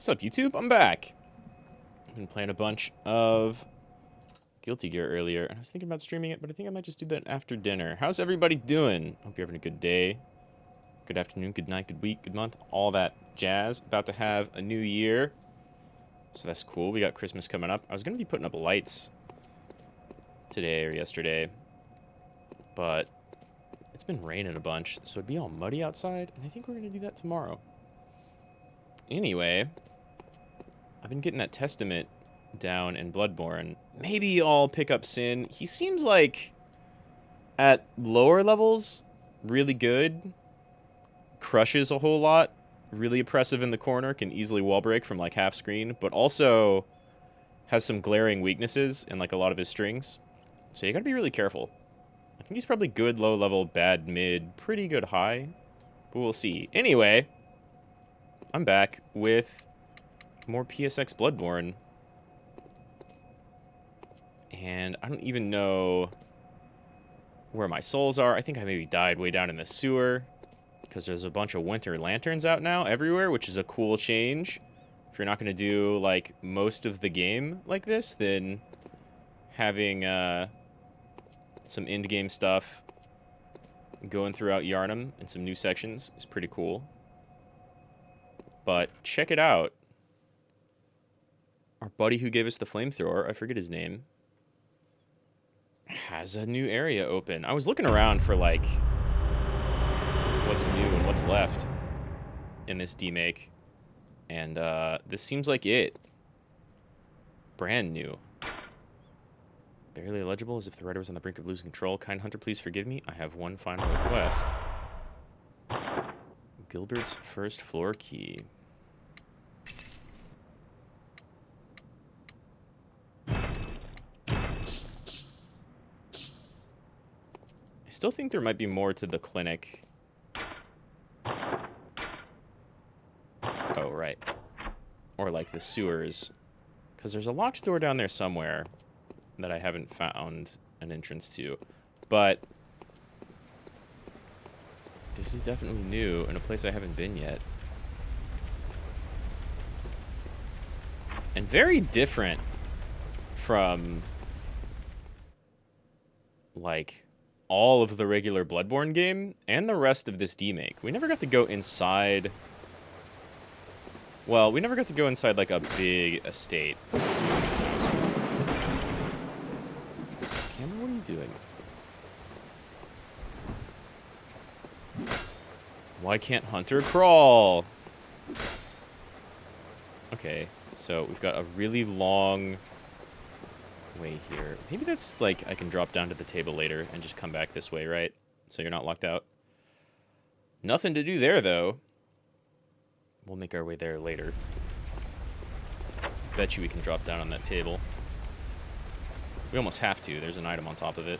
What's up, YouTube? I'm back. I've been playing a bunch of Guilty Gear earlier, and I was thinking about streaming it, but I think I might just do that after dinner. How's everybody doing? Hope you're having a good day, good afternoon, good night, good week, good month, all that jazz. About to have a new year, so that's cool. We got Christmas coming up. I was going to be putting up lights today or yesterday, but it's been raining a bunch, so it'd be all muddy outside, and I think we're going to do that tomorrow. Anyway, I've been getting that Testament down in Bloodborne. Maybe I'll pick up Sin. He seems like, at lower levels, really good. Crushes a whole lot. Really oppressive in the corner. Can easily wall break from like half screen. But also has some glaring weaknesses in like a lot of his strings. So you gotta be really careful. I think he's probably good low level, bad mid, pretty good high. But we'll see. Anyway, I'm back with more PSX Bloodborne. And I don't even know where my souls are. I think I maybe died way down in the sewer, because there's a bunch of winter lanterns out now everywhere, which is a cool change. If you're not going to do, like, most of the game like this, then having some end-game stuff going throughout Yharnam in some new sections is pretty cool. But check it out. Our buddy who gave us the flamethrower, I forget his name, has a new area open. I was looking around for, like, what's new and what's left in this demake, and this seems like it. Brand new. Barely illegible, as if the writer was on the brink of losing control. Kind Hunter, please forgive me. I have one final request. Gilbert's first floor key. I still think there might be more to the clinic. Oh, right. Or like the sewers. Because there's a locked door down there somewhere that I haven't found an entrance to. But this is definitely new in a place I haven't been yet. And very different from, like, all of the regular Bloodborne game and the rest of this demake. We never got to go inside. Well, we never got to go inside, like, a big estate. Camera, what are you doing? Why can't Hunter crawl? Okay, so we've got a really long way here. Maybe that's like I can drop down to the table later and just come back this way, right? So you're not locked out. Nothing to do there, though. We'll make our way there later. Bet you we can drop down on that table. We almost have to. There's an item on top of it.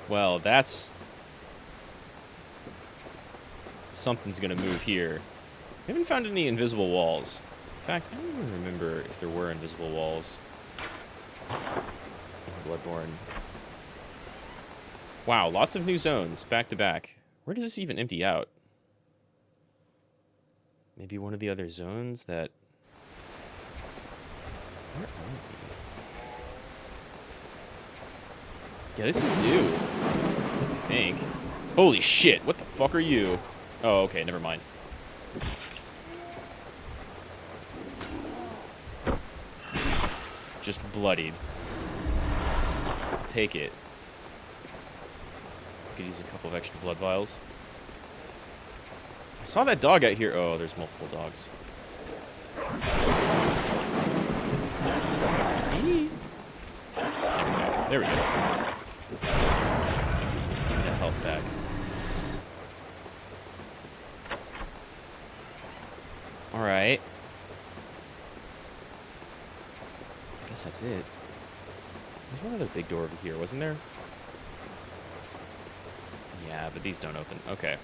Well, that's... something's gonna move here. We haven't found any invisible walls. In fact, I don't even remember if there were invisible walls in Bloodborne. Wow, lots of new zones, back to back. Where does this even empty out? Maybe one of the other zones that... Where are we? Yeah, this is new, I think. Holy shit, what the fuck are you? Oh, okay, never mind. Just bloodied. I'll take it. Could use a couple of extra blood vials. I saw that dog out here. Oh, there's multiple dogs. There we go. Give me that health back. Alright. I guess that's it. There's one other big door over here, wasn't there? Yeah, but these don't open. Okay.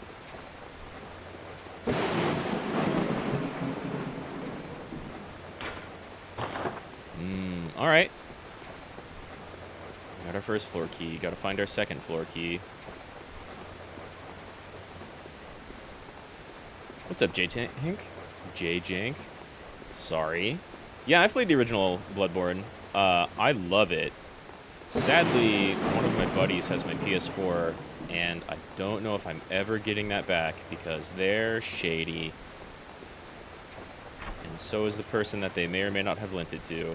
Alright. Got our first floor key. Gotta find our second floor key. What's up, J-Tank? J-Jank? Sorry. Yeah, I've played the original Bloodborne. I love it. Sadly, one of my buddies has my PS4, and I don't know if I'm ever getting that back because they're shady. And so is the person that they may or may not have lent it to.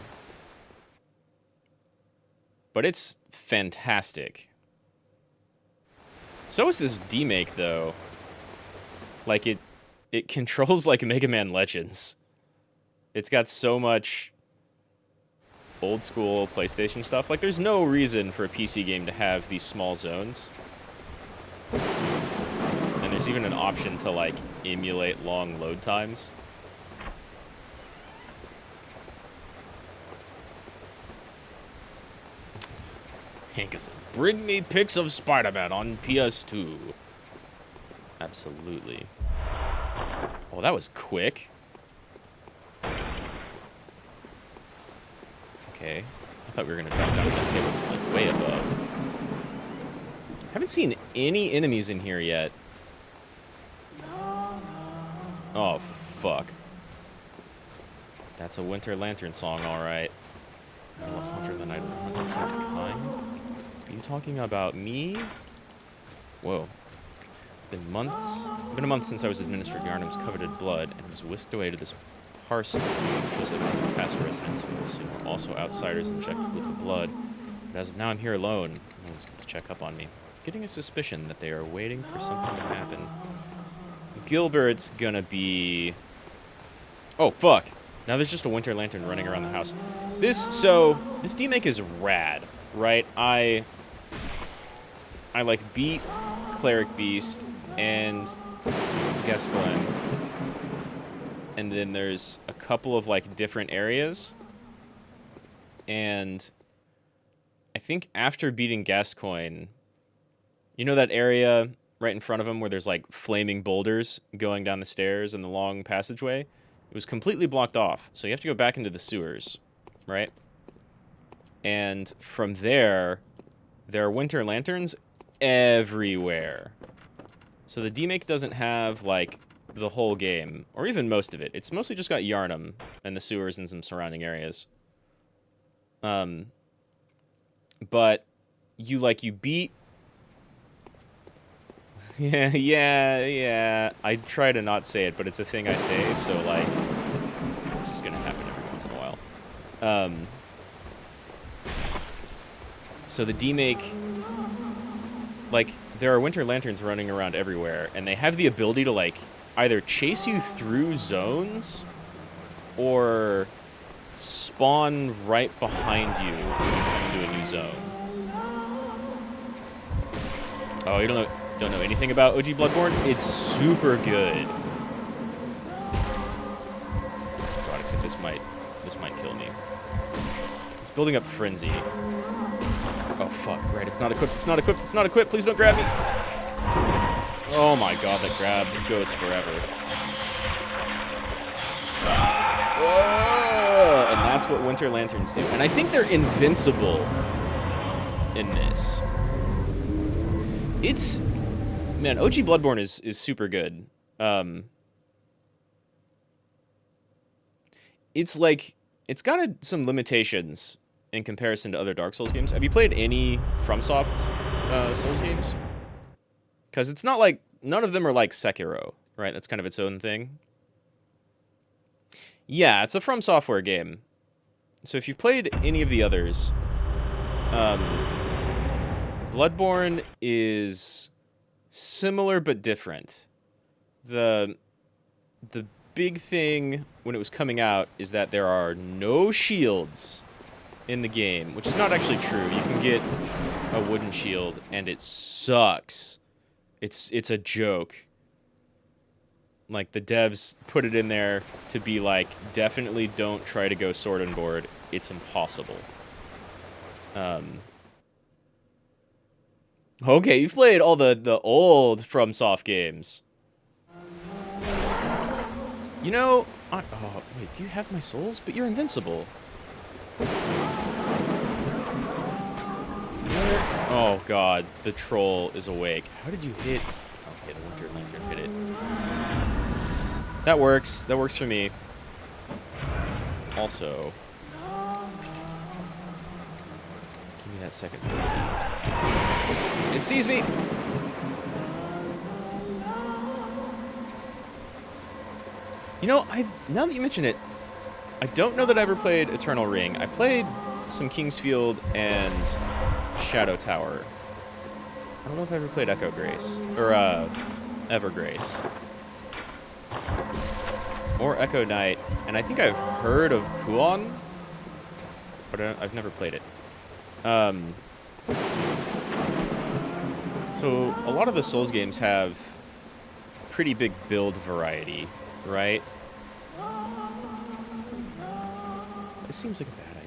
But it's fantastic. So is this demake, though. Like, it controls like Mega Man Legends. It's got so much old school PlayStation stuff. Like, there's no reason for a PC game to have these small zones. And there's even an option to, like, emulate long load times. Hankerson, bring me pics of Spider-Man on PS2. Absolutely. Oh, that was quick. Okay. I thought we were going to drop down to that table from, like, way above. Haven't seen any enemies in here yet. Oh, fuck. That's a Winter Lantern song, alright. I lost Hunter in the night of the hunt of some kind. Are you talking about me? Whoa. It's been months. It's been a month since I was administered Yarnum's coveted blood and was whisked away to this parsonage, which was like some past residents who assume were also outsiders injected with the blood. But as of now, I'm here alone. No one's come to check up on me. Getting a suspicion that they are waiting for something to happen. Gilbert's gonna be... Oh, fuck. Now there's just a Winter Lantern running around the house. This demake is rad, right? I like beat Cleric Beast and Gascoigne. And then there's a couple of, like, different areas. And I think after beating Gascoigne, you know that area right in front of him where there's, like, flaming boulders going down the stairs and the long passageway? It was completely blocked off, so you have to go back into the sewers, right? And from there are Winter Lanterns everywhere. So the demake doesn't have, like, the whole game, or even most of it. It's mostly just got Yarnum and the sewers and some surrounding areas. But you beat... Yeah. I try to not say it, but it's a thing I say, so, like, it's just gonna happen every once in a while. So the demake... Like, there are Winter Lanterns running around everywhere, and they have the ability to, like, either chase you through zones or spawn right behind you when you come into a new zone. Oh, you don't know anything about OG Bloodborne? It's super good. God, except this might kill me. It's building up frenzy. Oh fuck, right, it's not equipped, please don't grab me. Oh my god, that grab goes forever. Whoa! And that's what Winter Lanterns do. And I think they're invincible in this. It's... Man, OG Bloodborne is super good. It's like... It's got some limitations in comparison to other Dark Souls games. Have you played any FromSoft Souls games? Because it's not like... None of them are like Sekiro, right? That's kind of its own thing. Yeah, it's a From Software game. So if you've played any of the others... Bloodborne is similar but different. The big thing when it was coming out is that there are no shields in the game, which is not actually true. You can get a wooden shield, and it sucks. It's a joke. Like, the devs put it in there to be like, definitely don't try to go sword and board. It's impossible. Okay, you've played all the old FromSoft games. You know... oh, wait, do you have my souls? But you're invincible. Oh, God. The troll is awake. How did you hit... Okay, the Winter Lantern hit it. That works. That works for me. Also, give me that second 14. It sees me. You know, now that you mention it, I don't know that I ever played Eternal Ring. I played some Kingsfield and Shadow Tower. I don't know if I ever played Echo Grace or Evergrace or Echo Knight, and I think I've heard of Kuon, but I've never played it. So a lot of the Souls games have pretty big build variety, right? This seems like a bad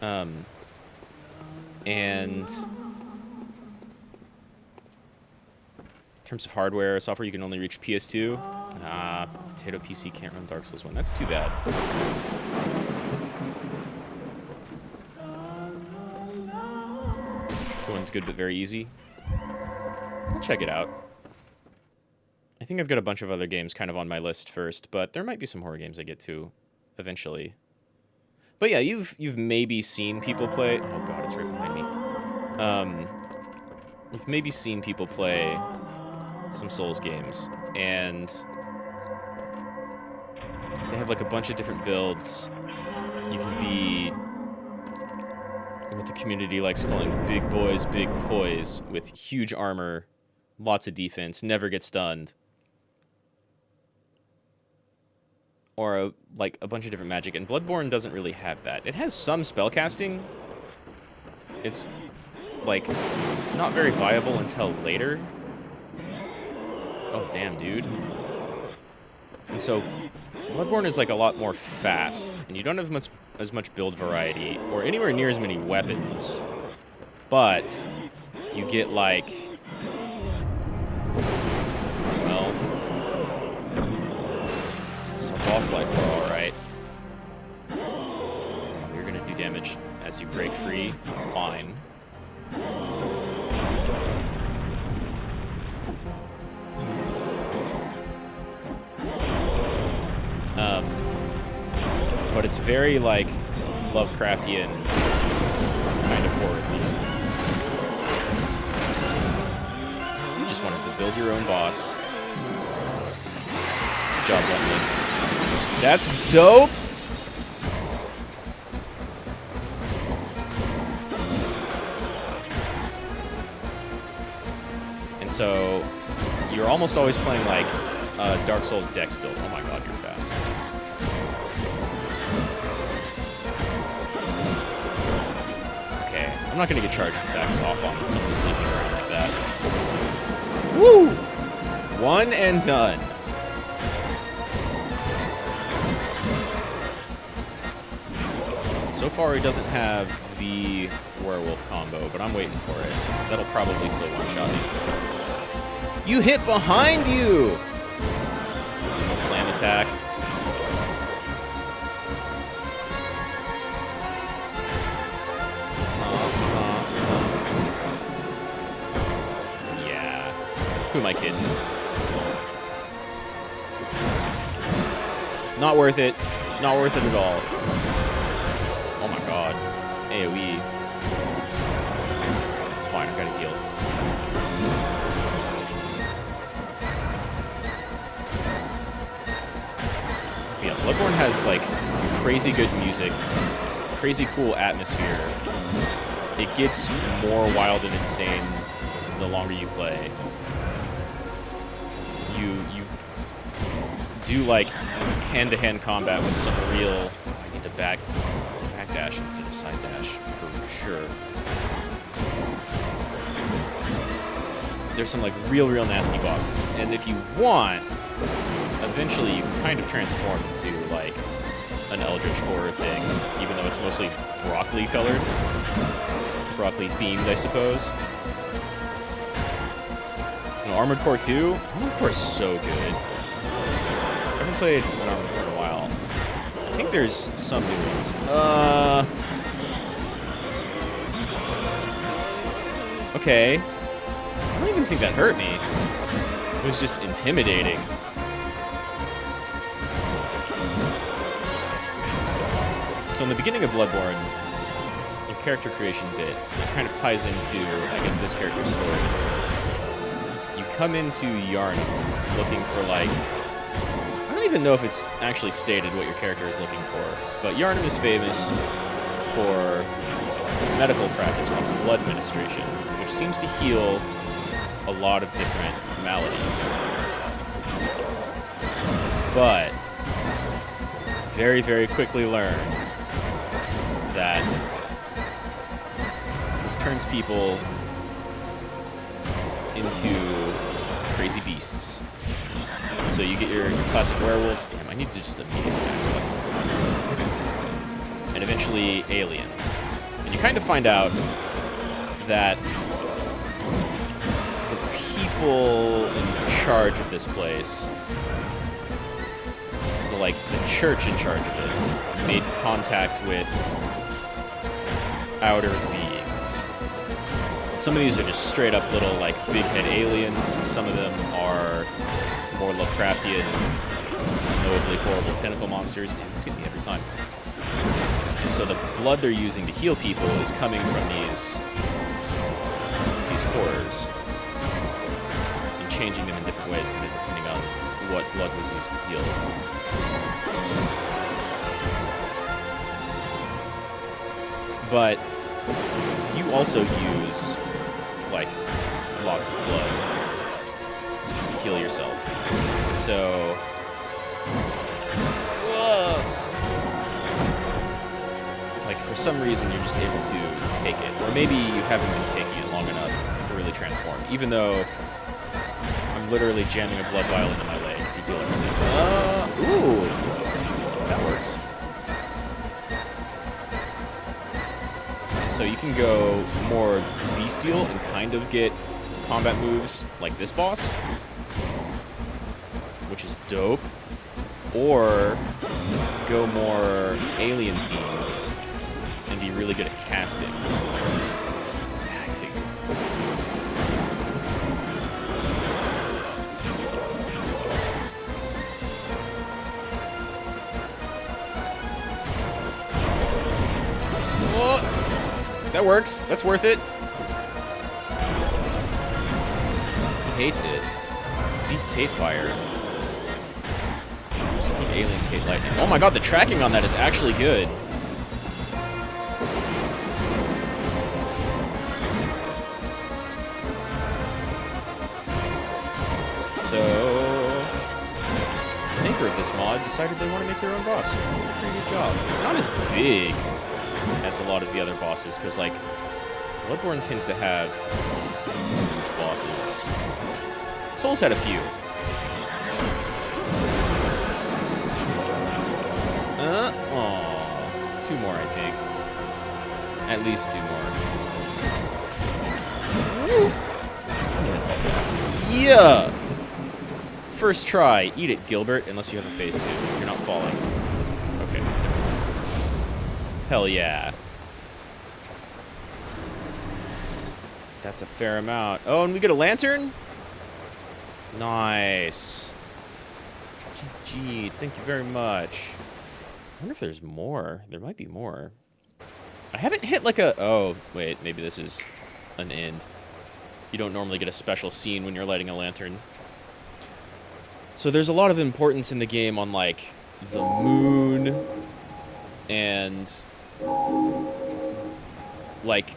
idea. And in terms of hardware, software, you can only reach PS2. Potato PC can't run Dark Souls 1. That's too bad. One's good but very easy. I'll check it out. I think I've got a bunch of other games kind of on my list first, but there might be some horror games I get to eventually. But yeah, you've maybe seen people play... Oh god, it's right behind me. You've maybe seen people play some Souls games, and they have like a bunch of different builds. You can be what the community likes calling big boys, big poise, with huge armor, lots of defense, never get stunned. Or like a bunch of different magic, and Bloodborne doesn't really have that. It has some spellcasting. It's like not very viable until later. Oh damn, dude. And so Bloodborne is like a lot more fast, and you don't have as much build variety or anywhere near as many weapons. But you get like, well, some boss life are all right. You're gonna do damage as you break free. Fine. But it's very like Lovecraftian kind of horror themed. You just wanted to build your own boss. Good job, Lumley. That's dope. And so you're almost always playing like Dark Souls Dex build. Oh my god, you're fast. Okay, I'm not gonna get charged attacks off on someone who's leaping around like that. Woo! One and done. So far, he doesn't have the werewolf combo, but I'm waiting for it, because that'll probably still one-shot me. You hit behind you! Slam attack. Yeah. Who am I kidding? Not worth it. Not worth it at all. Oh my god. AoE. It's fine, I've got to heal. Yeah, Bloodborne has like crazy good music, crazy cool atmosphere. It gets more wild and insane the longer you play. You do like hand-to-hand combat with some real... I need to backdash instead of side dash for sure. There's some like real nasty bosses, and if you want, eventually you can kind of transform into like an eldritch horror thing, even though it's mostly broccoli colored, broccoli themed, I suppose. No, Armored Core 2? Armored Core is so good. I haven't played an Armored Core in a while. I think there's some new ones. Okay. I don't even think that hurt me. It was just intimidating. So in the beginning of Bloodborne, your character creation bit, it kind of ties into, I guess, this character's story. You come into Yharnam looking for, like, I don't even know if it's actually stated what your character is looking for, but Yharnam is famous for a medical practice called blood administration, which seems to heal a lot of different maladies. But very, very quickly learn that this turns people into crazy beasts. So you get your classic werewolves. Damn, I need to just immediately backslide. And eventually aliens. And you kind of find out that the people in charge of this place, the church in charge of it, made contact with outer beings. Some of these are just straight up little, like, big head aliens. Some of them are more Lovecraftian, knowably horrible tentacle monsters. Damn, it's gonna be every time. And so the blood they're using to heal people is coming from these horrors and changing them in different ways, kind of depending on what blood was used to heal. But you also use, like, lots of blood to heal yourself. And so, like, for some reason you're just able to take it. Or maybe you haven't been taking it long enough to really transform. Even though I'm literally jamming a blood vial into my leg to heal everything. Ooh! That works. So you can go more bestial and kind of get combat moves like this boss, which is dope, or go more alien themed and be really good at casting. Yeah, I figured. Oh, that works. That's worth it. He hates it. Beasts hate fire. I think aliens hate lightning. Oh my god, the tracking on that is actually good. So, the maker of this mod decided they want to make their own boss. Pretty good job. It's not as big as a lot of the other bosses, because, like, Bloodborne tends to have huge bosses. Souls had a few. Two more, I think. At least two more. Yeah! First try. Eat it, Gilbert, unless you have a phase 2. You're not falling. Okay. Hell yeah. That's a fair amount. Oh, and we get a lantern? Nice. GG. Thank you very much. I wonder if there's more. There might be more. I haven't hit like a... Oh, wait. Maybe this is an end. You don't normally get a special scene when you're lighting a lantern. So there's a lot of importance in the game on, like, the moon and, like,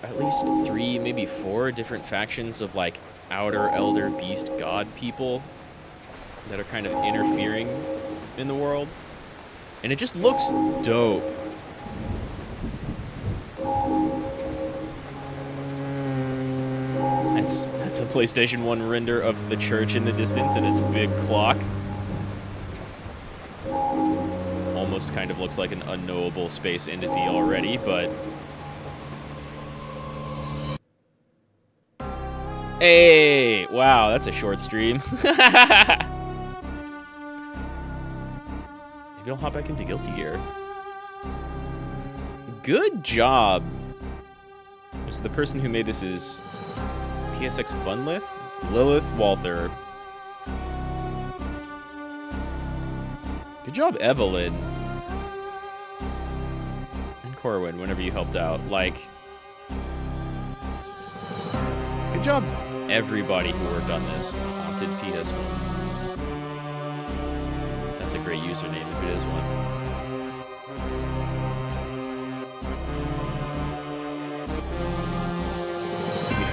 at least 3, maybe 4 different factions of, like, outer elder beast god people that are kind of interfering in the world. And it just looks dope. That's a PlayStation 1 render of the church in the distance and its big clock. Almost kind of looks like an unknowable space entity already, but... Hey! Wow, that's a short stream. Maybe I'll hop back into Guilty Gear. Good job! So the person who made this is PSX Lilith Walther. Good job, Evelyn. And Corwin, whenever you helped out. Like, good job, everybody who worked on this. Haunted PS1. That's a great username if it is one.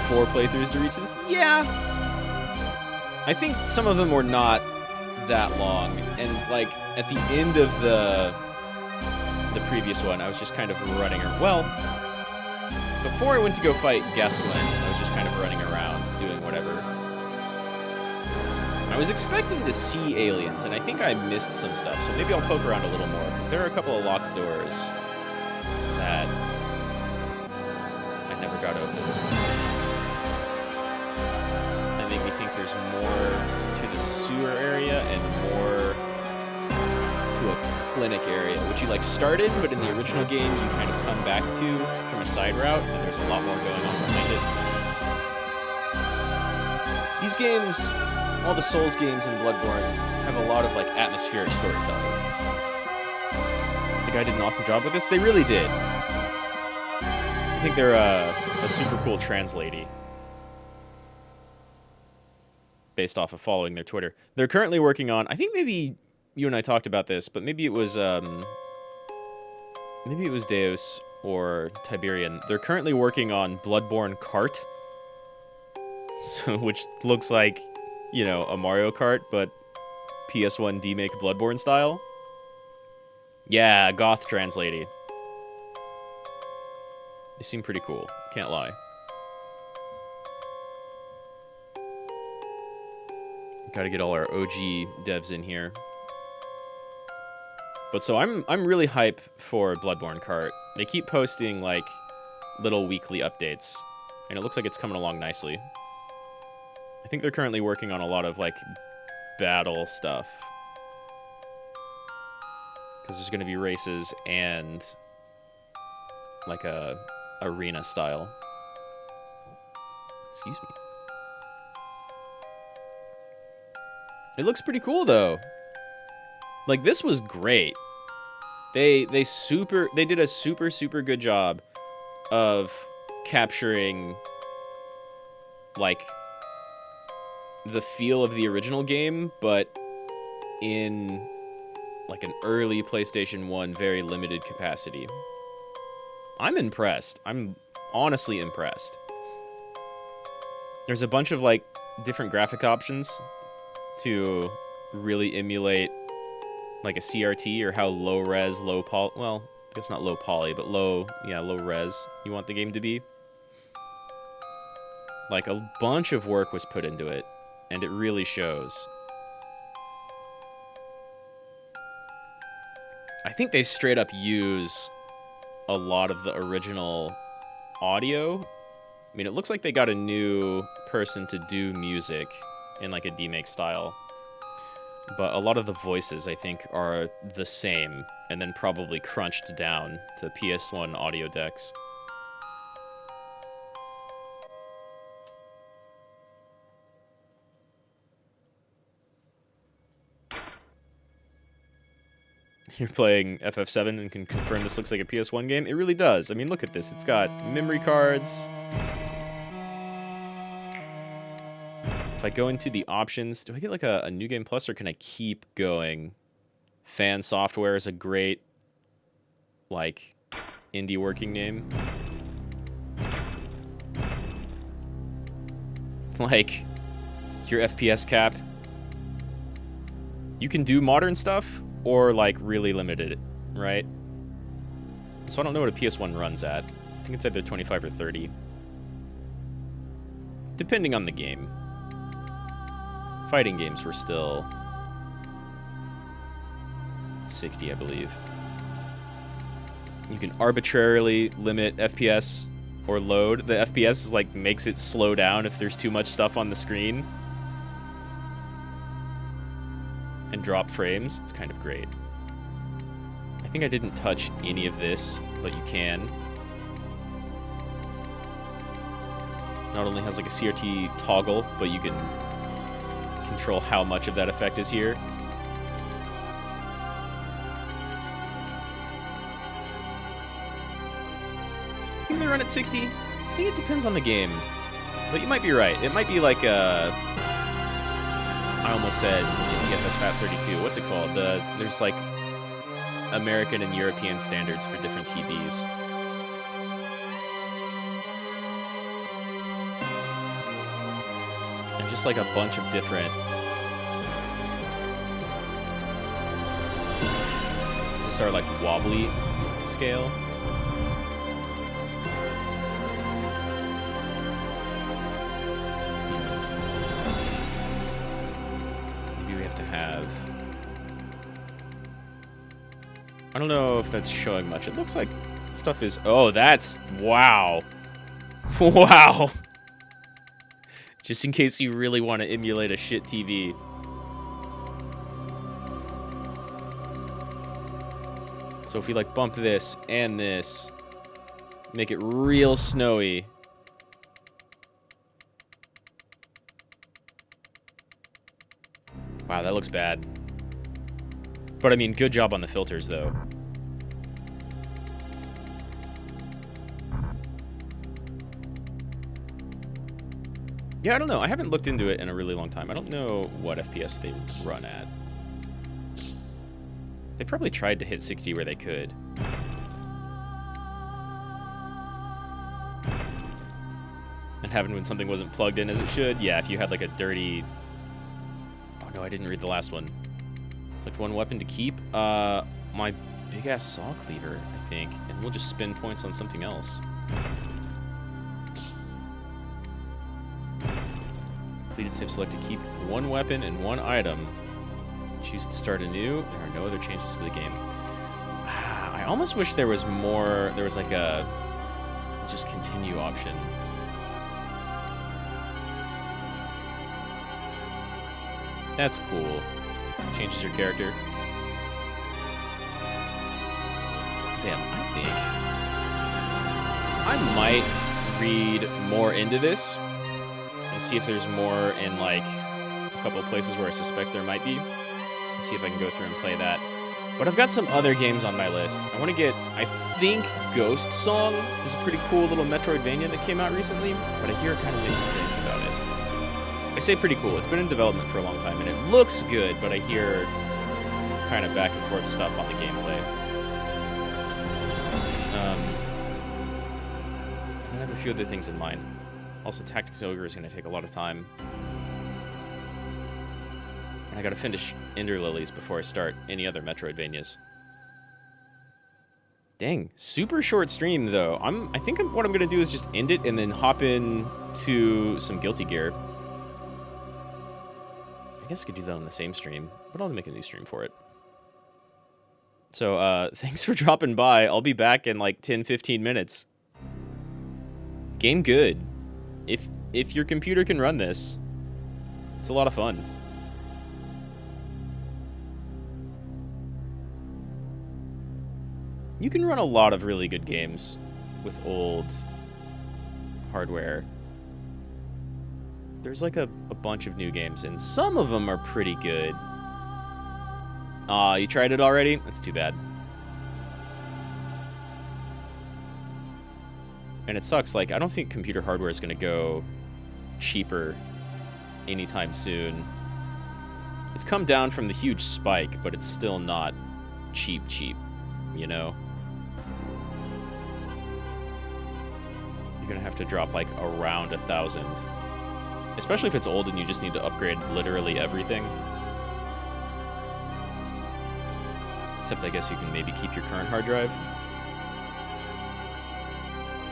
4 playthroughs to reach this? Yeah. I think some of them were not that long, and like at the end of the previous one, I was just kind of running around. Well, before I went to go fight Gascoigne, I was just kind of running around doing whatever. I was expecting to see aliens, and I think I missed some stuff, so maybe I'll poke around a little more, because there are a couple of locked doors that I never got open. That make me think there's more to the sewer area and more to a clinic area, which you like start in, but in the original game you kind of come back to from a side route, and there's a lot more going on behind it. These games, all the Souls games in Bloodborne, have a lot of like atmospheric storytelling. The guy did an awesome job with this. They really did. I think they're a super cool translady, based off of following their Twitter. They're currently working on, I think maybe you and I talked about this, but maybe it was Deus or Tiberian. They're currently working on Bloodborne Kart, so which looks like, you know, a Mario Kart, but PS1 demake Bloodborne style. Yeah, goth translady. They seem pretty cool, can't lie. Gotta get all our OG devs in here. But so I'm really hype for Bloodborne Kart. They keep posting like little weekly updates, and it looks like it's coming along nicely. I think they're currently working on a lot of like battle stuff, because there's going to be races and like a arena style. Excuse me. It looks pretty cool though. Like, this was great. They did a super good job of capturing like the feel of the original game, but in like an early PlayStation 1 very limited capacity. I'm impressed. I'm honestly impressed. There's a bunch of like different graphic options to really emulate like a CRT, or how low res, low poly, well, I guess not low poly, but low res you want the game to be. Like, a bunch of work was put into it, and it really shows. I think they straight up use a lot of the original audio. I mean, it looks like they got a new person to do music in like a demake style. But a lot of the voices, I think, are the same, and then probably crunched down to PS1 audio decks. You're playing FF7 and can confirm this looks like a PS1 game? It really does. I mean, look at this. It's got memory cards. If I go into the options, do I get like a New Game Plus, or can I keep going? Fan Software is a great, like, indie working name. Like, your FPS cap. You can do modern stuff, or like really limited, right? So I don't know what a PS1 runs at. I think it's either 25 or 30. Depending on the game. Fighting games were still 60, I believe. You can arbitrarily limit FPS or load. The FPS is like makes it slow down if there's too much stuff on the screen. And drop frames. It's kind of great. I think I didn't touch any of this, but you can. Not only has like a CRT toggle, but you can control how much of that effect is here. Can they run at 60? I think it depends on the game. But you might be right. It might be like I almost said EFS FAT 32. What's it called? There's like American and European standards for different TVs. And just like a bunch of different... Is this our like wobbly scale? I don't know if that's showing much. It looks like stuff is... Oh, that's... Wow. Wow. Just in case you really want to emulate a shit TV. So if we like bump this and this, make it real snowy. Wow, that looks bad. But I mean, good job on the filters, though. Yeah, I don't know. I haven't looked into it in a really long time. I don't know what FPS they run at. They probably tried to hit 60 where they could. And haven't when something wasn't plugged in as it should. Yeah, if you had like a dirty... Oh no, I didn't read the last one. Select one weapon to keep. My big-ass saw cleaver, I think. And we'll just spend points on something else. Completed save select to keep one weapon and one item. Choose to start anew. There are no other changes to the game. I almost wish there was more... There was like a... just continue option. That's cool. Changes your character. Damn, I think I might read more into this and see if there's more in like a couple of places where I suspect there might be. See if I can go through and play that. But I've got some other games on my list. I want to get, I think Ghost Song is a pretty cool little Metroidvania that came out recently, but I hear kind of mixed things about it. I say pretty cool. It's been in development for a long time, and it looks good, but I hear kind of back and forth stuff on the gameplay. I have a few other things in mind. Also, Tactics Ogre is going to take a lot of time. And I got to finish Ender Lilies before I start any other Metroidvanias. Dang, super short stream, though. I think what I'm going to do is just end it and then hop in to some Guilty Gear. I guess I could do that on the same stream, but I'll make a new stream for it. So, thanks for dropping by. I'll be back in like 10-15 minutes. Game good. If your computer can run this, it's a lot of fun. You can run a lot of really good games with old hardware. There's like a bunch of new games, and some of them are pretty good. Aw, you tried it already? That's too bad. And it sucks, like, I don't think computer hardware is going to go cheaper anytime soon. It's come down from the huge spike, but it's still not cheap, you know? You're going to have to drop, like, around 1,000. Especially if it's old and you just need to upgrade literally everything. Except I guess you can maybe keep your current hard drive.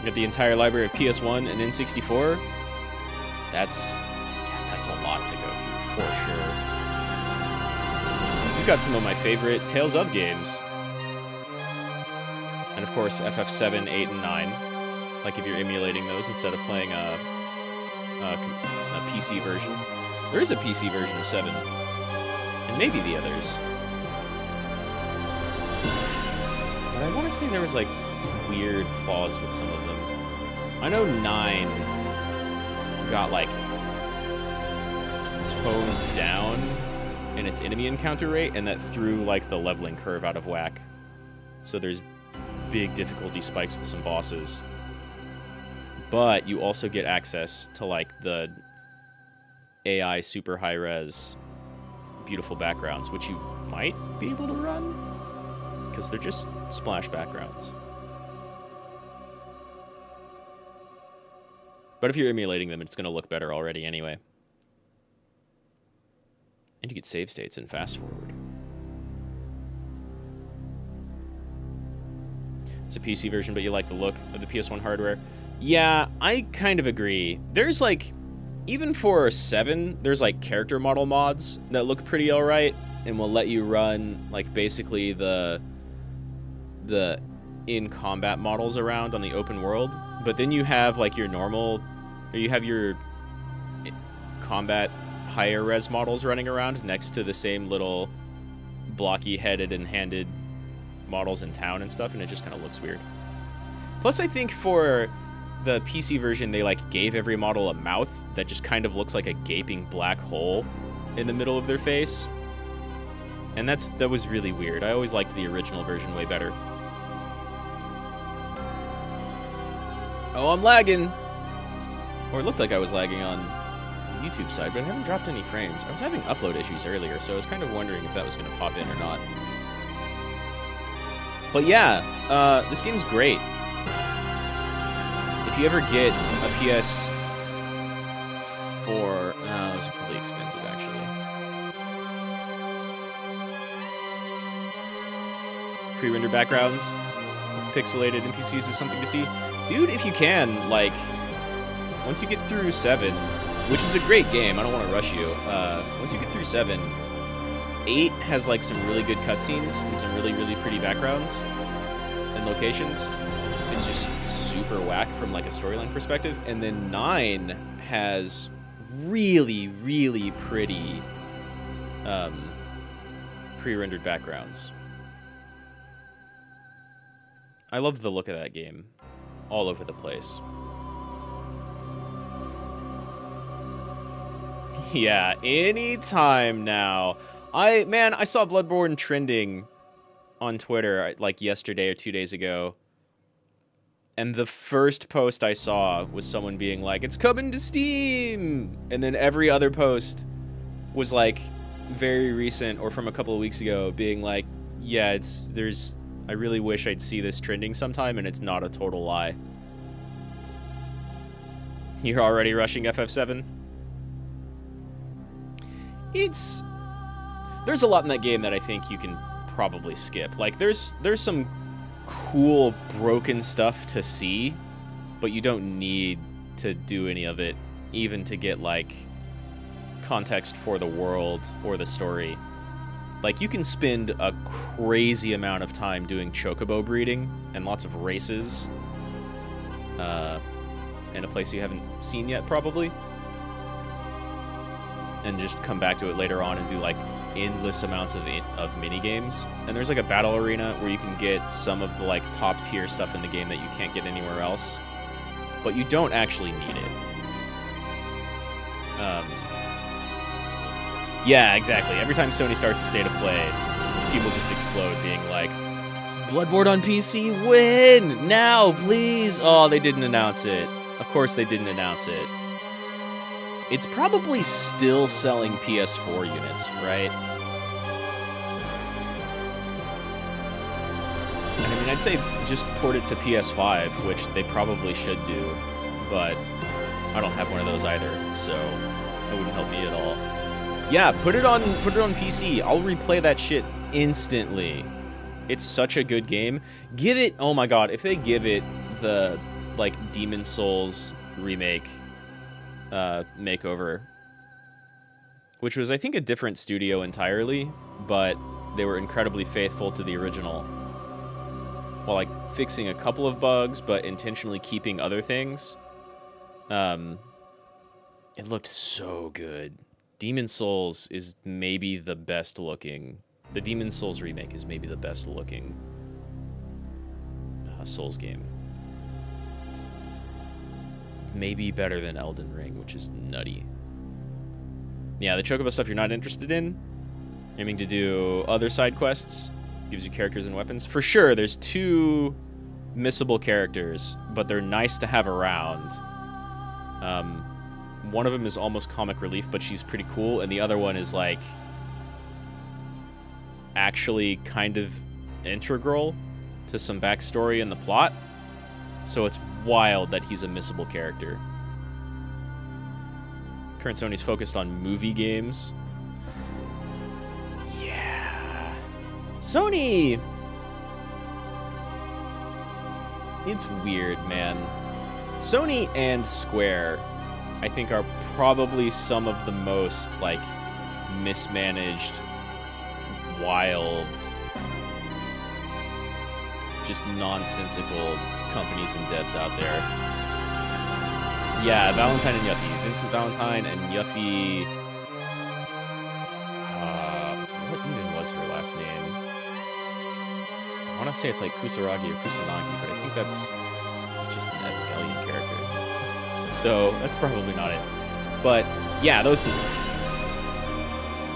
You have the entire library of PS1 and N64. That's a lot to go through, for sure. You've got some of my favorite Tales of games. And of course, FF7, 8, and 9. Like if you're emulating those instead of playing a PC version. There is a PC version of 7. And maybe the others. But I want to say there was like weird flaws with some of them. I know 9 got like toned down in its enemy encounter rate, and that threw like the leveling curve out of whack. So there's big difficulty spikes with some bosses. But you also get access to like the AI super high res beautiful backgrounds, which you might be able to run because they're just splash backgrounds. But if you're emulating them, it's going to look better already anyway. And you get save states and fast forward. It's a PC version, but you like the look of the PS1 hardware. Yeah, I kind of agree. There's like, even for 7, there's like character model mods that look pretty alright and will let you run like basically the in-combat models around on the open world. But then you have like your normal, or you have your combat higher res models running around next to the same little blocky headed and handed models in town and stuff, and it just kind of looks weird. Plus, I think for the PC version, they like gave every model a mouth that just kind of looks like a gaping black hole in the middle of their face. And that was really weird. I always liked the original version way better. Oh, I'm lagging! Or it looked like I was lagging on the YouTube side, but I haven't dropped any frames. I was having upload issues earlier, so I was kind of wondering if that was going to pop in or not. But yeah, this game's great. If you ever get a PS4, those are probably expensive actually. Pre-rendered backgrounds, pixelated NPCs is something to see. Dude, if you can, like, once you get through 7, which is a great game, I don't want to rush you. Once you get through 7, 8 has like some really good cutscenes and some really, really pretty backgrounds and locations. It's just super whack from like a storyline perspective. And then 9 has really, really pretty pre-rendered backgrounds. I love the look of that game all over the place. Yeah, anytime now. I saw Bloodborne trending on Twitter like yesterday or 2 days ago. And the first post I saw was someone being like, it's coming to Steam! And then every other post was like very recent or from a couple of weeks ago being like, yeah, I really wish I'd see this trending sometime, and it's not a total lie. You're already rushing FF7? There's a lot in that game that I think you can probably skip. Like, there's some cool broken stuff to see, but you don't need to do any of it, even to get, like, context for the world or the story. Like, you can spend a crazy amount of time doing chocobo breeding and lots of races in a place you haven't seen yet, probably. And just come back to it later on and do, like, endless amounts of mini games. And there's, like, a battle arena where you can get some of the, like, top-tier stuff in the game that you can't get anywhere else. But you don't actually need it. Yeah, exactly. Every time Sony starts a state of play, people just explode being like, Bloodborne on PC, win! Now, please! Oh, they didn't announce it. Of course they didn't announce it. It's probably still selling PS4 units, right? I mean, I'd say just port it to PS5, which they probably should do, but I don't have one of those either, so it wouldn't help me at all. Yeah, put it on PC. I'll replay that shit instantly. It's such a good game. Give it, oh my god, if they give it the, like, Demon Souls remake makeover, which was, I think, a different studio entirely, but they were incredibly faithful to the original, while, like, fixing a couple of bugs, but intentionally keeping other things. It looked so good. Demon Souls is maybe the best looking. The Demon Souls remake is maybe the best looking Souls game. maybe better than Elden Ring, which is nutty. Yeah, the Chocobo stuff you're not interested in. Aiming to do other side quests. Gives you characters and weapons. For sure, there's 2 missable characters, but they're nice to have around. One of them is almost comic relief, but she's pretty cool, and the other one is, like, actually kind of integral to some backstory in the plot. So it's wild that he's a missable character. Current Sony's focused on movie games. Yeah. Sony! It's weird, man. Sony and Square, I think, are probably some of the most, like, mismanaged, wild, just nonsensical companies and devs out there. Yeah, Valentine and Yuffie. Vincent Valentine and Yuffie... what even was her last name? I want to say it's like Kusaragi or Kusanagi, but I think that's just an Evangelion character. So, that's probably not it. But, yeah, those two.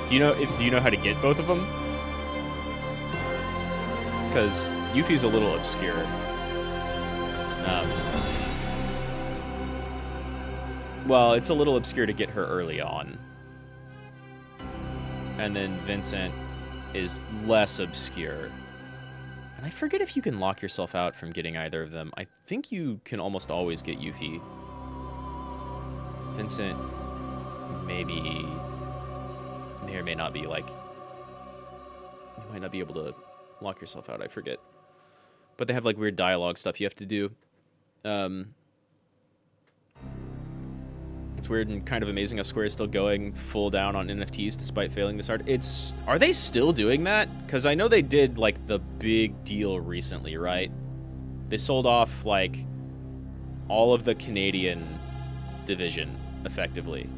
Do you know how to get both of them? Because Yuffie's a little obscure. Well, it's a little obscure to get her early on. And then Vincent is less obscure. And I forget if you can lock yourself out from getting either of them. I think you can almost always get Yuffie. Vincent maybe may or may not be, like... You might not be able to lock yourself out, I forget. But they have, like, weird dialogue stuff you have to do. It's weird and kind of amazing how Square is still going full down on NFTs despite failing this hard. Are they still doing that? Because I know they did, like, the big deal recently, right? They sold off, like, all of the Canadian division, effectively.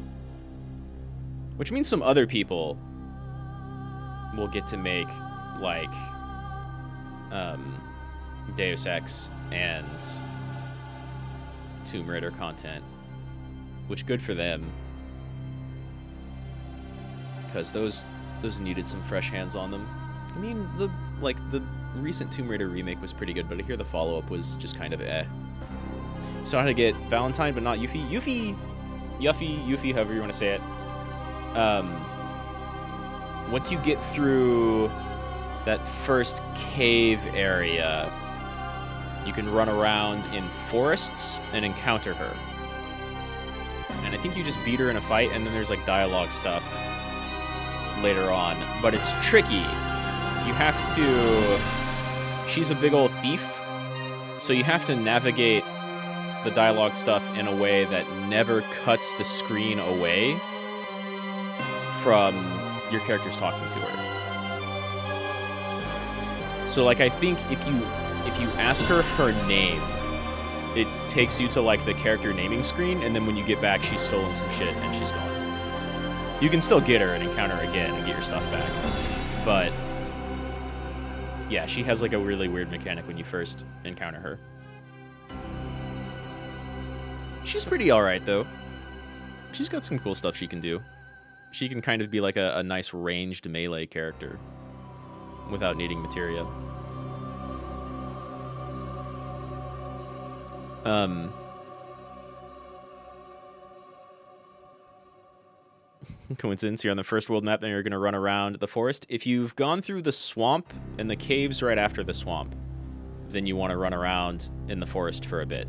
Which means some other people will get to make, like, Deus Ex and Tomb Raider content. Which, good for them. Because those needed some fresh hands on them. I mean, the recent Tomb Raider remake was pretty good, but I hear the follow-up was just kind of eh. So how to get Valentine, but not Yuffie? Yuffie, however you want to say it. Once you get through that first cave area, you can run around in forests and encounter her. And I think you just beat her in a fight, and then there's, like, dialogue stuff later on. But it's tricky. You have to... She's a big old thief, so you have to navigate the dialogue stuff in a way that never cuts the screen away from your characters talking to her. So, like, I think if you ask her her name, it takes you to, like, the character naming screen, and then when you get back, she's stolen some shit, and she's gone. You can still get her and encounter her again and get your stuff back. But, yeah, she has, like, a really weird mechanic when you first encounter her. She's pretty alright, though. She's got some cool stuff she can do. She can kind of be, like, a nice ranged melee character without needing materia. Coincidence, you're on the first world map and you're going to run around the forest. If you've gone through the swamp and the caves right after the swamp, then you want to run around in the forest for a bit.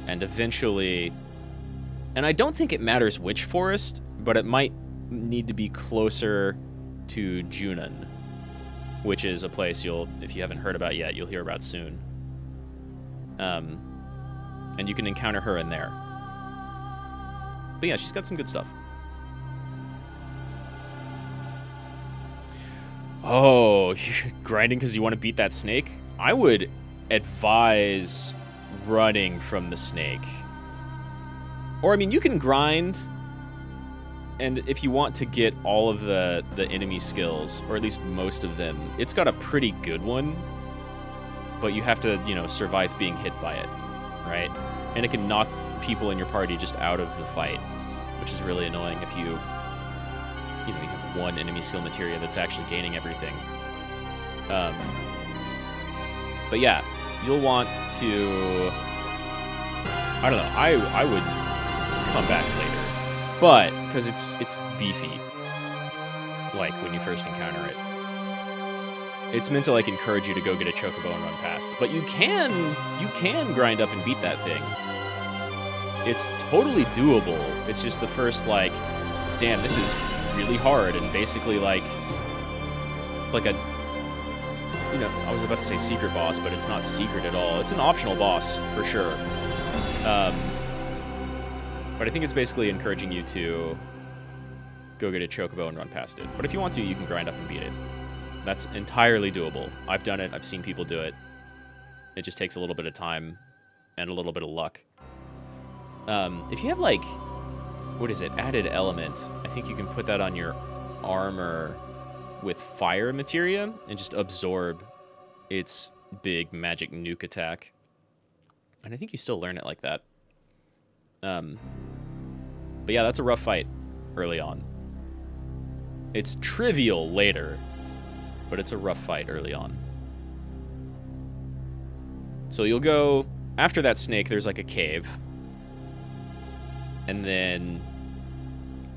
And eventually... And I don't think it matters which forest, but it might need to be closer to Junon, which is a place if you haven't heard about yet, you'll hear about soon. And you can encounter her in there. But yeah, she's got some good stuff. Oh, you're grinding because you want to beat that snake? I would advise running from the snake. Or, I mean, you can grind, and if you want to get all of the enemy skills, or at least most of them, it's got a pretty good one. But you have to, survive being hit by it, right? And it can knock people in your party just out of the fight, which is really annoying if you have one enemy skill materia that's actually gaining everything. But yeah, you'll want to... I don't know. I would come back later, but because it's beefy, like when you first encounter it. It's meant to like encourage you to go get a chocobo and run past, but you can grind up and beat that thing. It's totally doable. It's just the first like, damn, this is really hard, and basically like a, I was about to say secret boss, but it's not secret at all. It's an optional boss for sure. But I think it's basically encouraging you to go get a chocobo and run past it. But if you want to, you can grind up and beat it. That's entirely doable. I've done it. I've seen people do it. It just takes a little bit of time and a little bit of luck. If you have, like, what is it? Added element. I think you can put that on your armor with fire materia and just absorb its big magic nuke attack. And I think you still learn it like that. But yeah, that's a rough fight early on. It's trivial later, but it's a rough fight early on. So you'll go... After that snake, there's like a cave. And then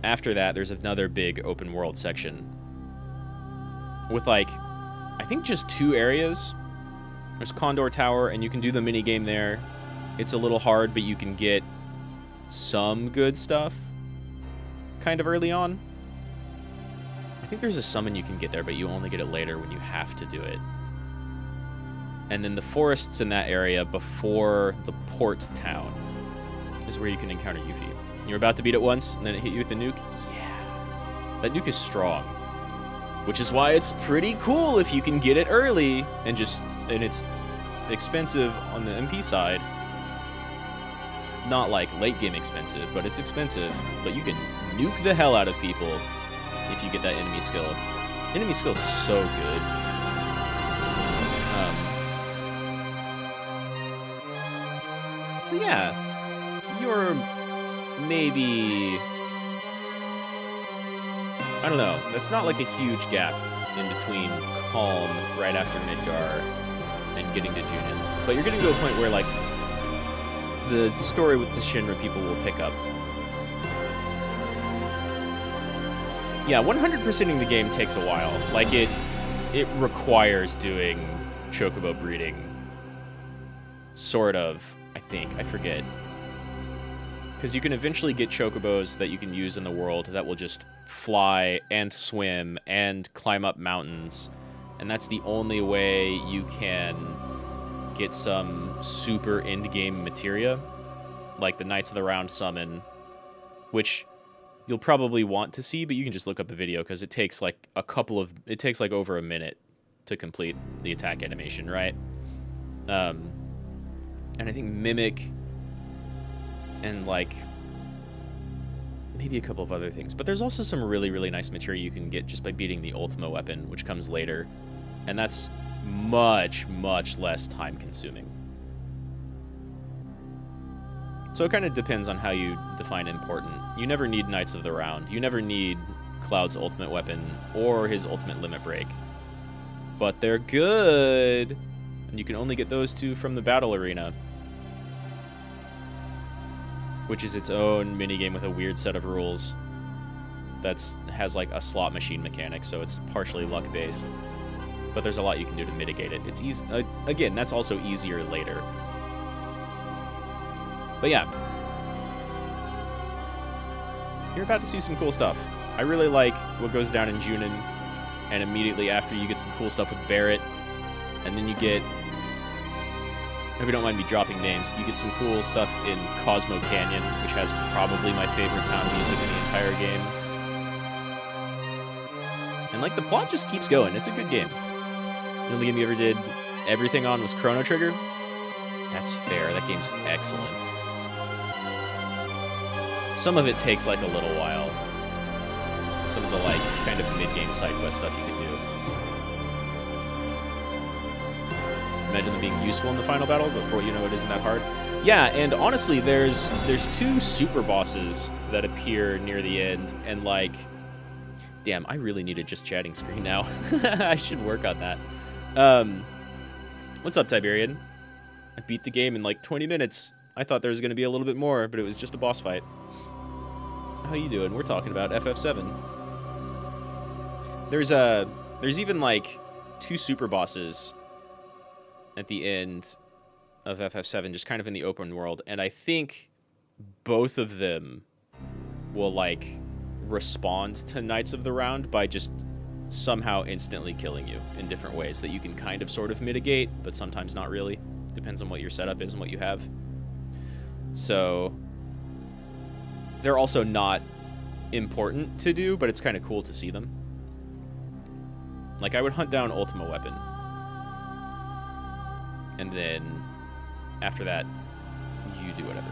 after that, there's another big open world section. With like, I think just 2 areas. There's Condor Tower, and you can do the mini game there. It's a little hard, but you can get some good stuff kind of early on. I think there's a summon you can get there, but you only get it later when you have to do it. And then the forests in that area before the port town is where you can encounter Yuffie. You're about to beat it once, and then it hit you with a nuke. Yeah. That nuke is strong. Which is why it's pretty cool if you can get it early, and it's expensive on the MP side. Not like late game expensive, but it's expensive. But you can nuke the hell out of people if you get that enemy skill. Enemy skill is so good. But yeah, you're maybe... I don't know. That's not like a huge gap in between Calm right after Midgar and getting to Junin. But you're getting to a point where, like, the story with the Shinra people will pick up. Yeah, 100%ing the game takes a while. Like, it requires doing chocobo breeding. Sort of, I think. I forget. Because you can eventually get chocobos that you can use in the world that will just fly and swim and climb up mountains. And that's the only way you can get some super end-game materia, like the Knights of the Round summon, which you'll probably want to see, but you can just look up a video because it takes like it takes like over a minute to complete the attack animation, right? And I think Mimic and like maybe a couple of other things, but there's also some really, really nice materia you can get just by beating the Ultima weapon, which comes later, and that's much, much less time-consuming. So it kind of depends on how you define important. You never need Knights of the Round. You never need Cloud's ultimate weapon or his ultimate limit break. But they're good, and you can only get those 2 from the battle arena, which is its own minigame with a weird set of rules that has like a slot machine mechanic, so it's partially luck-based. But there's a lot you can do to mitigate it. It's easy. Again, that's also easier later. But yeah, you're about to see some cool stuff. I really like what goes down in Junin, and immediately after you get some cool stuff with Barret, and then you get, if you don't mind me dropping names, you get some cool stuff in Cosmo Canyon, which has probably my favorite town music in the entire game. And like the plot just keeps going. It's a good game. The only game you ever did everything on was Chrono Trigger. That's fair. That game's excellent. Some of it takes like a little while. Some of the like kind of mid-game side quest stuff you can do. Imagine them being useful in the final battle, but before you know it isn't that hard. Yeah, and honestly, there's two super bosses that appear near the end, and like, damn, I really need a just chatting screen now. I should work on that. What's up, Tiberian? I beat the game in like 20 minutes. I thought there was going to be a little bit more, but it was just a boss fight. How you doing? We're talking about FF7. There's even like 2 super bosses at the end of FF7, just kind of in the open world, and I think both of them will like respond to Knights of the Round by just somehow instantly killing you in different ways that you can kind of sort of mitigate, but sometimes not really. Depends on what your setup is and what you have. So they're also not important to do, but it's kind of cool to see them. Like, I would hunt down Ultima Weapon, and then after that, you do whatever.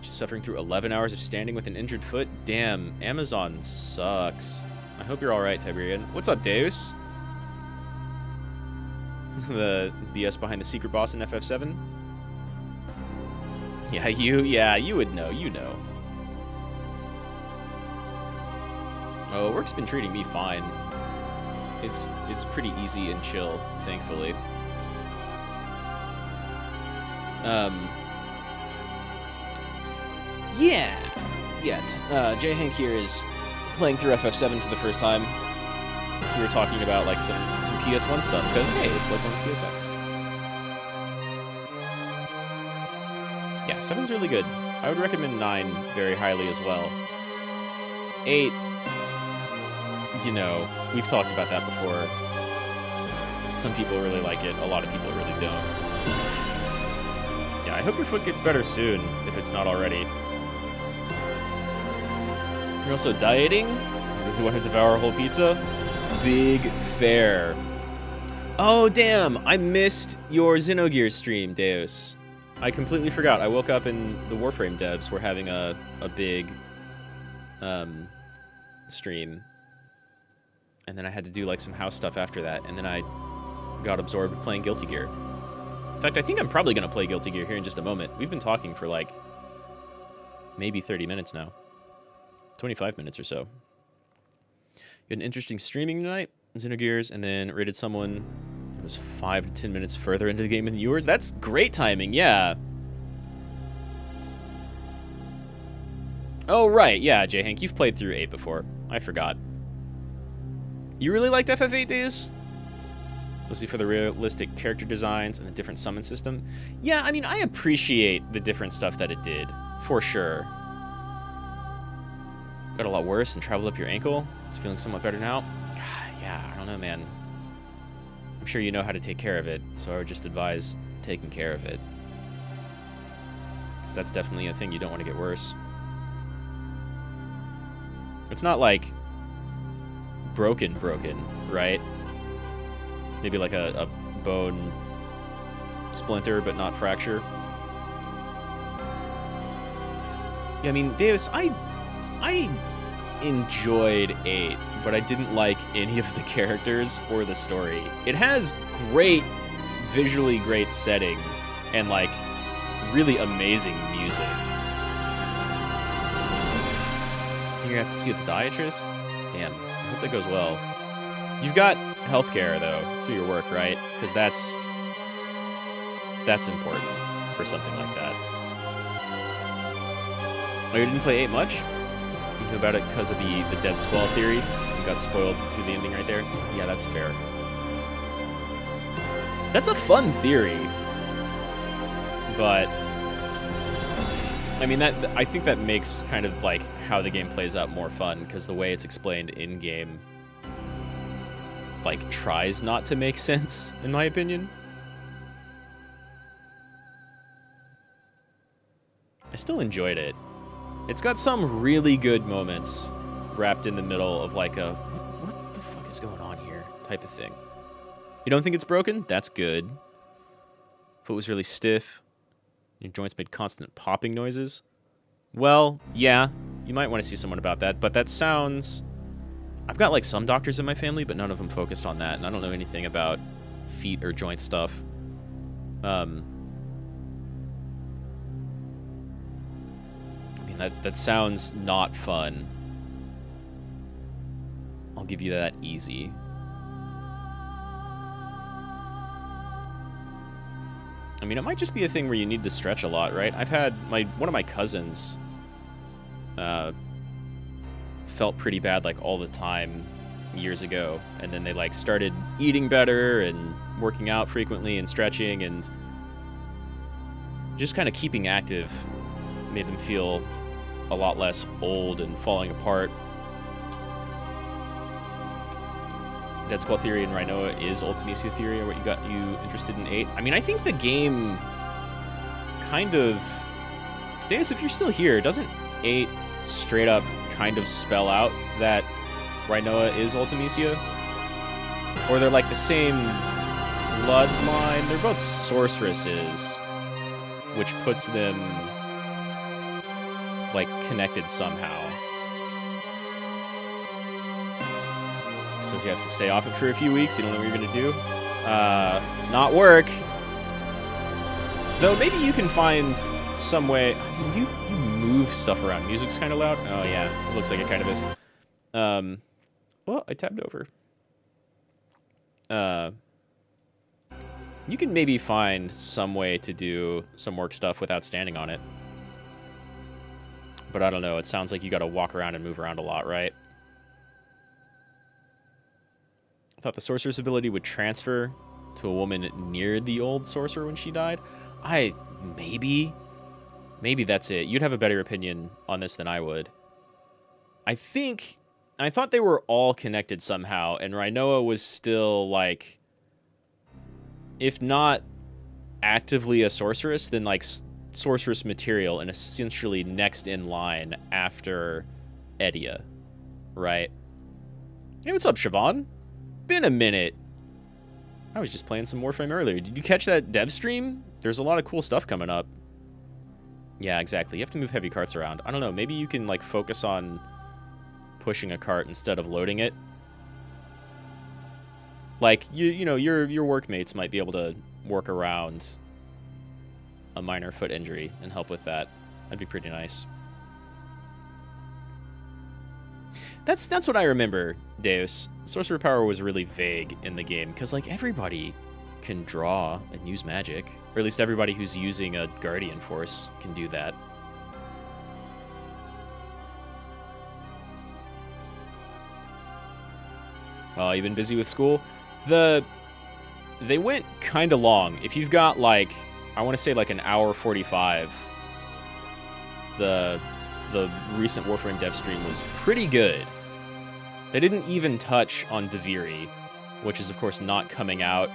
Just suffering through 11 hours of standing with an injured foot? Damn, Amazon sucks. I hope you're alright, Tiberian. What's up, Deus? The BS behind the secret boss in FF7? Yeah, you would know, you know. Oh, work's been treating me fine. It's pretty easy and chill, thankfully. J Hank here is playing through FF7 for the first time. So we were talking about like some PS1 stuff, because hey, it's Bloodborne PSX. Yeah, 7's really good. I would recommend 9 very highly as well. 8, you know, we've talked about that before. Some people really like it, a lot of people really don't. Yeah, I hope your foot gets better soon, if it's not already. You're also dieting? You want to devour a whole pizza? Big fair. Oh, damn! I missed your Xenogears stream, Deus. I completely forgot. I woke up and the Warframe devs were having a big stream. And then I had to do like some house stuff after that, and then I got absorbed playing Guilty Gear. In fact, I think I'm probably going to play Guilty Gear here in just a moment. We've been talking for like maybe 30 minutes now. 25 minutes or so. You had an interesting streaming tonight, Xenogears, and then rated someone who was 5 to 10 minutes further into the game than yours. That's great timing, yeah. Oh, right, yeah, J-Hank, you've played through 8 before. I forgot. You really liked FF8, Deus? Mostly for the realistic character designs and the different summon system? Yeah, I mean, I appreciate the different stuff that it did, for sure. Got a lot worse and traveled up your ankle. It's feeling somewhat better now. Yeah, I don't know, man. I'm sure you know how to take care of it, so I would just advise taking care of it. Because that's definitely a thing you don't want to get worse. It's not like broken, right? Maybe like a bone splinter, but not fracture. Yeah, I mean, Deus, I enjoyed 8, but I didn't like any of the characters or the story. It has visually great setting, and like really amazing music. You're gonna have to see a podiatrist? Damn, I hope that goes well. You've got healthcare though through your work, right? Because that's important for something like that. Oh, you didn't play 8 much? You knew about it because of the Dead Squall theory? You got spoiled through the ending right there? Yeah, that's fair. That's a fun theory. But I mean, I think that makes kind of like how the game plays out more fun, because the way it's explained in game like tries not to make sense, in my opinion. I still enjoyed it. It's got some really good moments wrapped in the middle of like a what the fuck is going on here type of thing. You don't think it's broken? That's good. Foot was really stiff. Your joints made constant popping noises. Well, yeah, you might want to see someone about that, but that sounds... I've got like some doctors in my family, but none of them focused on that, and I don't know anything about feet or joint stuff. That sounds not fun. I'll give you that easy. I mean, it might just be a thing where you need to stretch a lot, right? I've had one of my cousins felt pretty bad like all the time years ago, and then they like started eating better and working out frequently and stretching, and just kind of keeping active made them feel a lot less old and falling apart. Dead Squall Theory and Rhinoa is Ultimecia Theory, or what got you interested in 8? I mean, I think the game kind of... Deus, if you're still here, doesn't 8 straight up kind of spell out that Rhinoa is Ultimecia? Or they're like the same bloodline? They're both sorceresses, which puts them like connected somehow. Says you have to stay off it for a few weeks. You don't know what you're gonna do. Not work. Though maybe you can find some way. I mean, you move stuff around. Music's kind of loud. Oh yeah, it looks like it kind of is. Well, I tabbed over. You can maybe find some way to do some work stuff without standing on it. But I don't know. It sounds like you got to walk around and move around a lot, right? I thought the sorcerer's ability would transfer to a woman near the old sorcerer when she died. Maybe that's it. You'd have a better opinion on this than I would. I thought they were all connected somehow, and Rhinoa was still, like, if not actively a sorceress, then, like, sorceress material and essentially next in line after Edia, right? Hey, what's up, Siobhan? Been a minute. I was just playing some Warframe earlier. Did you catch that dev stream? There's a lot of cool stuff coming up. Yeah, exactly. You have to move heavy carts around. I don't know. Maybe you can like focus on pushing a cart instead of loading it. Like you know, your workmates might be able to work around a minor foot injury and help with that. That'd be pretty nice. That's what I remember, Deus. Sorcerer power was really vague in the game, because, like, everybody can draw and use magic. Or at least everybody who's using a Guardian Force can do that. Oh, you've been busy with school? They went kind of long. If you've got, like, I want to say, like, an hour 45, the recent Warframe dev stream was pretty good. They didn't even touch on Deviri, which is, of course, not coming out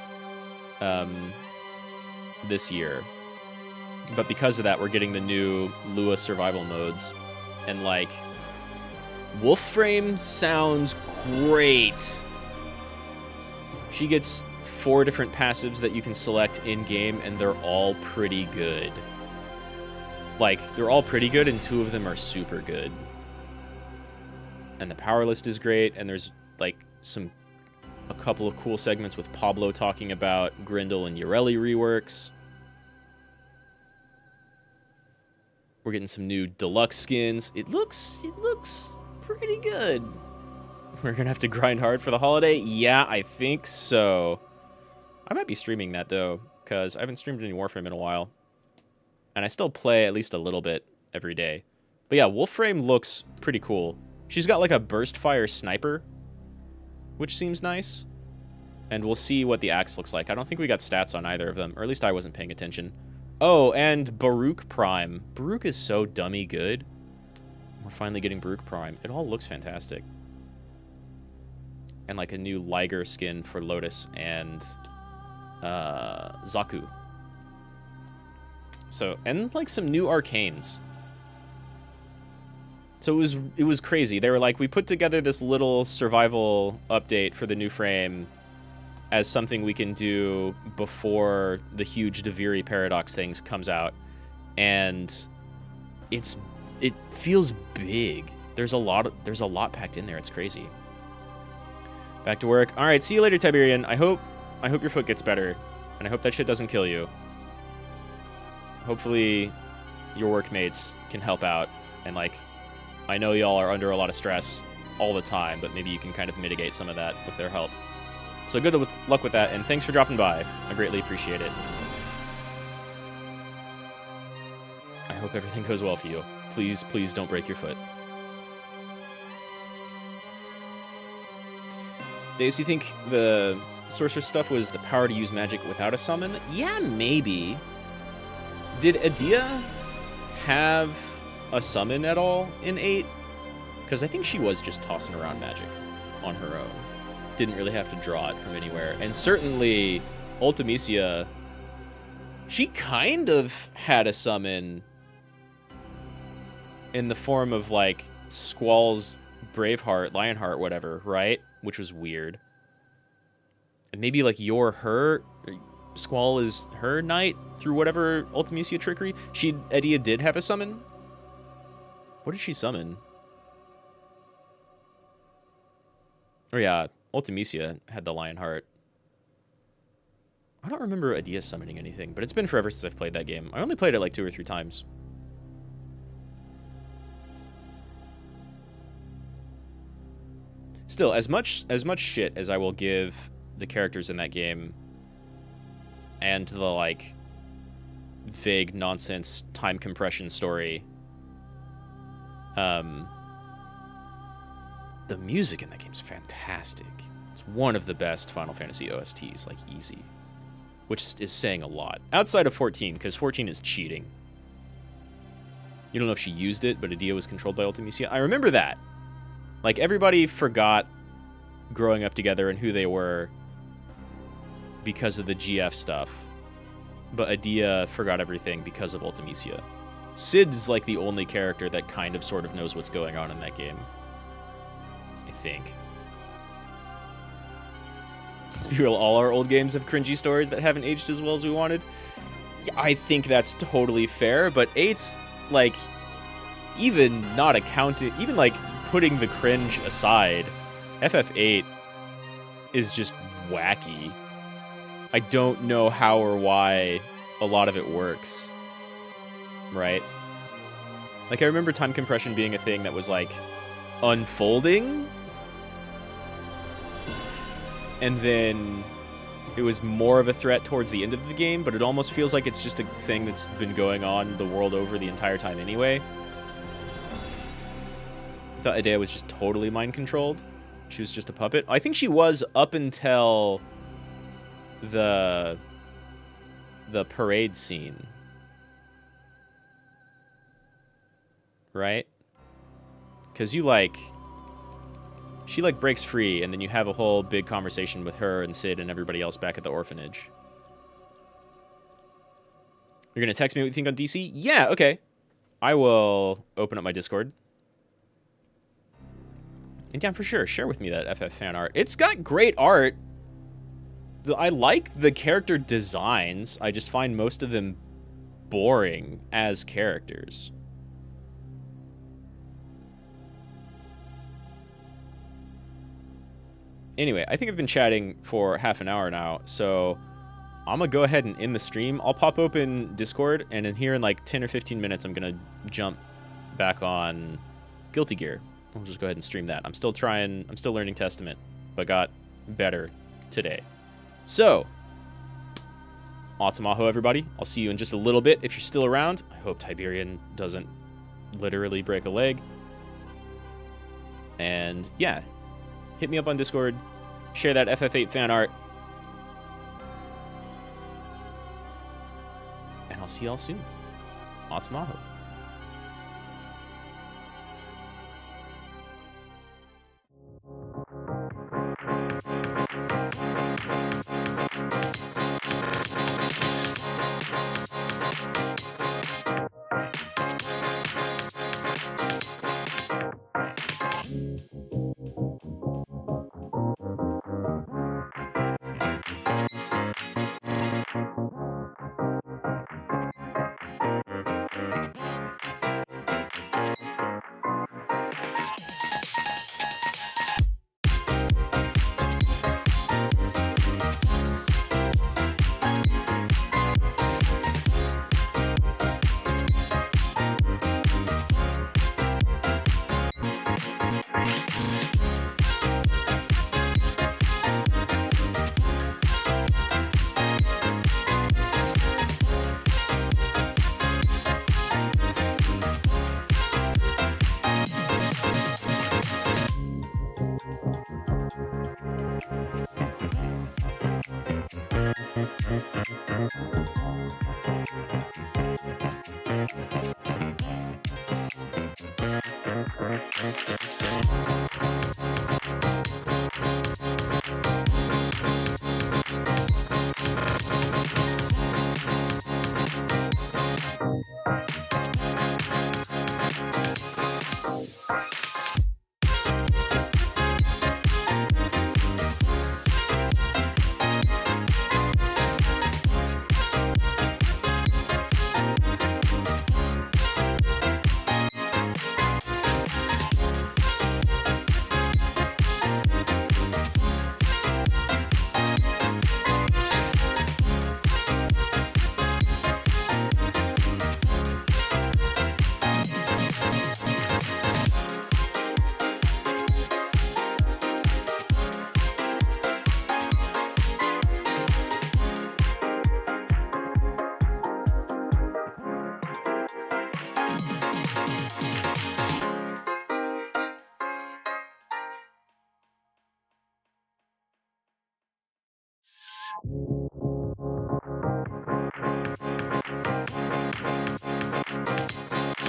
this year. But because of that, we're getting the new Lua survival modes. And, like, Wolfframe sounds great. She gets 4 different passives that you can select in-game, and they're all pretty good. Like, they're all pretty good, and 2 of them are super good. And the power list is great, and there's, like, a couple of cool segments with Pablo talking about Grindel and Yoreli reworks. We're getting some new deluxe skins. It looks pretty good. We're gonna have to grind hard for the holiday? Yeah, I think so. I might be streaming that, though, because I haven't streamed any Warframe in a while. And I still play at least a little bit every day. But yeah, Wolfframe looks pretty cool. She's got like a burst fire sniper, which seems nice. And we'll see what the axe looks like. I don't think we got stats on either of them, or at least I wasn't paying attention. Oh, and Baruch Prime. Baruch is so dummy good. We're finally getting Baruch Prime. It all looks fantastic. And like a new Liger skin for Lotus and Zaku. So, and like some new arcanes. So it was crazy. They were like, we put together this little survival update for the new frame as something we can do before the huge Deviri Paradox things comes out. And it feels big. There's a lot packed in there. It's crazy. Back to work. All right, see you later, Tiberian. I hope your foot gets better, and I hope that shit doesn't kill you. Hopefully your workmates can help out. And, like, I know y'all are under a lot of stress all the time, but maybe you can kind of mitigate some of that with their help. So good luck with that, and thanks for dropping by. I greatly appreciate it. I hope everything goes well for you. Please, please don't break your foot. Days, you think the sorceress stuff was the power to use magic without a summon? Yeah, maybe. Did Adia have a summon at all in 8? Because I think she was just tossing around magic on her own. Didn't really have to draw it from anywhere. And certainly, Ultimisia, she kind of had a summon in the form of, like, Squall's Braveheart, Lionheart, whatever, right? Which was weird. And maybe, like, you're her... Squall is her knight through whatever Ultimisia trickery. Adia did have a summon? What did she summon? Oh, yeah. Ultimisia had the Lionheart. I don't remember Adia summoning anything, but it's been forever since I've played that game. I only played it like 2 or 3 times. Still, as much shit as I will give the characters in that game and the, like, vague nonsense time compression story, the music in that game is fantastic. It's one of the best Final Fantasy OSTs, like, easy. Which is saying a lot. Outside of 14, because 14 is cheating. You don't know if she used it, but Adia was controlled by Ultimisia. I remember that. Like, everybody forgot growing up together and who they were because of the GF stuff. But Adia forgot everything because of Ultimisia. Cid's, like, the only character that kind of sort of knows what's going on in that game. I think. Let's be real, all our old games have cringy stories that haven't aged as well as we wanted. Yeah, I think that's totally fair, but 8's, like, even not accounting, even, like, putting the cringe aside, FF8 is just wacky. I don't know how or why a lot of it works. Right? Like, I remember time compression being a thing that was, like, unfolding. And then it was more of a threat towards the end of the game, but it almost feels like it's just a thing that's been going on the world over the entire time anyway. I thought Adia was just totally mind-controlled. She was just a puppet. I think she was up until the parade scene. Right? Because you, like... She, like, breaks free, and then you have a whole big conversation with her and Cid and everybody else back at the orphanage. You're gonna text me what you think on DC? Yeah, okay. I will open up my Discord. And yeah, for sure, share with me that FF fan art. It's got great art. I like the character designs. I just find most of them boring as characters. Anyway, I think I've been chatting for half an hour now, so I'm gonna go ahead and end the stream. I'll pop open Discord, and in here in like 10 or 15 minutes, I'm gonna jump back on Guilty Gear. I'll just go ahead and stream that. I'm still learning Testament, but got better today. So, Rad Mahou, everybody. I'll see you in just a little bit if you're still around. I hope Tiberian doesn't literally break a leg. And yeah, hit me up on Discord. Share that FF8 fan art. And I'll see y'all soon. Rad Mahou.